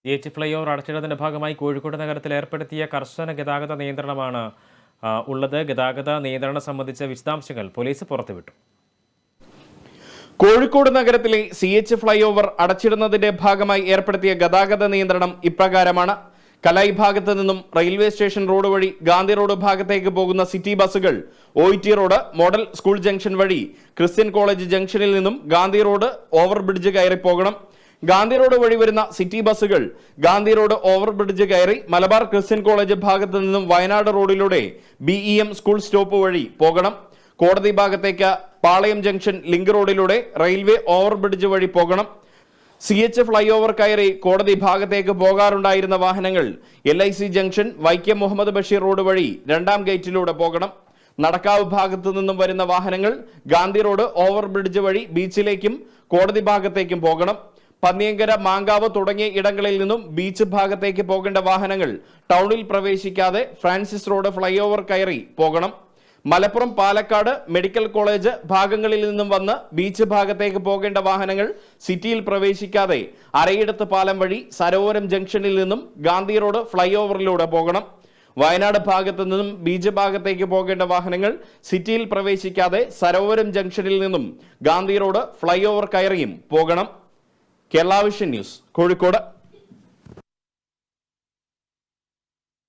CH fly over അടച്ചിടുന്നതിന്റെ ഭാഗമായി കോഴിക്കോട് നഗരത്തിൽ ഏർപ്പെടുത്തിയ കർശന ഗതാഗത നിയന്ത്രണമാണ് ഉള്ളത്. ഗതാഗത നിയന്ത്രണം സംബന്ധിച്ച വിശദാംശങ്ങൾ പോലീസ് പുറത്തുവിട്ടു. കോഴിക്കോട് നഗരത്തിലെ CH ഫ്ലൈ ഓവർ അടച്ചിടുന്നതിന്റെ ഭാഗമായി ഏർപ്പെടുത്തിയ ഗതാഗത നിയന്ത്രണം ഇപ്രകാരമാണ്. കലായി ഭാഗത്ത് നിന്നും റെയിൽവേ സ്റ്റേഷൻ റോഡ് വഴി ഗാന്ധി റോഡ് ഭാഗത്തേക്ക് പോകുന്ന സിറ്റി ബസ്സുകൾ OIT road, model school junction വഴി ക്രിസ്ത്യൻ കോളേജ് ജംഗ്ഷനിൽ നിന്നും ഗാന്ധി റോഡ് ഓവർ ബ്രിഡ്ജ് കയറി പോകണം. ഗാന്ധി റോഡ് വഴി വരുന്ന സിറ്റി ബസ്സുകൾ ഗാന്ധി റോഡ് ഓവർ ബ്രിഡ്ജ് കയറി മലബാർ ക്രിസ്ത്യൻ കോളേജ് ഭാഗത്ത് നിന്നും വയനാട് റോഡിലൂടെ BEM സ്കൂൾ സ്റ്റോപ്പ് വഴി പോകണം. കോടതി ഭാഗത്തേക്ക് പാളയം ജംഗ്ഷൻ ലിങ്ക് റോഡിലൂടെ റെയിൽവേ ഓവർ ബ്രിഡ്ജ് വഴി പോകണം. CH ഫ്ലൈ ഓവർ കയറി കോടതി ഭാഗത്തേക്ക് പോകാറുണ്ടായിരുന്ന വാഹനങ്ങൾ LIC junction Vaikom Muhammad Basheer road വഴി രണ്ടാം ഗേറ്റിലൂടെ പോകണം. നടക്കാവ് ഭാഗത്തു നിന്നും വരുന്ന വാഹനങ്ങൾ ഗാന്ധി റോഡ് ഓവർ ബ്രിഡ്ജ് വഴി ബീച്ചിലേക്കും കോടതി ഭാഗത്തേക്കും പോകണം. പന്നിയങ്കര, മാങ്കാവ് തുടങ്ങിയ ഇടങ്ങളിൽ നിന്നും ബീച്ച് ഭാഗത്തേക്ക് പോകേണ്ട വാഹനങ്ങൾ ടൗണിൽ പ്രവേശിക്കാതെ ഫ്രാൻസിസ് റോഡ് ഫ്ലൈ ഓവർ കയറി പോകണം. മലപ്പുറം, പാലക്കാട് മെഡിക്കൽ കോളേജ് ഭാഗങ്ങളിൽ നിന്നും വന്ന് ബീച്ച് ഭാഗത്തേക്ക് പോകേണ്ട വാഹനങ്ങൾ സിറ്റിയിൽ പ്രവേശിക്കാതെ അരയിടത്ത് പാലം വഴി സരോവരം ജംഗ്ഷനിൽ നിന്നും ഗാന്ധി റോഡ് ഫ്ലൈ ഓവറിലൂടെ പോകണം. വയനാട് ഭാഗത്തു നിന്നും ബീച്ച് ഭാഗത്തേക്ക് പോകേണ്ട വാഹനങ്ങൾ സിറ്റിയിൽ പ്രവേശിക്കാതെ സരോവരം ജംഗ്ഷനിൽ നിന്നും ഗാന്ധി റോഡ് ഫ്ലൈ ഓവർ കയറിയും പോകണം. Kerala vision news, Kozhikode.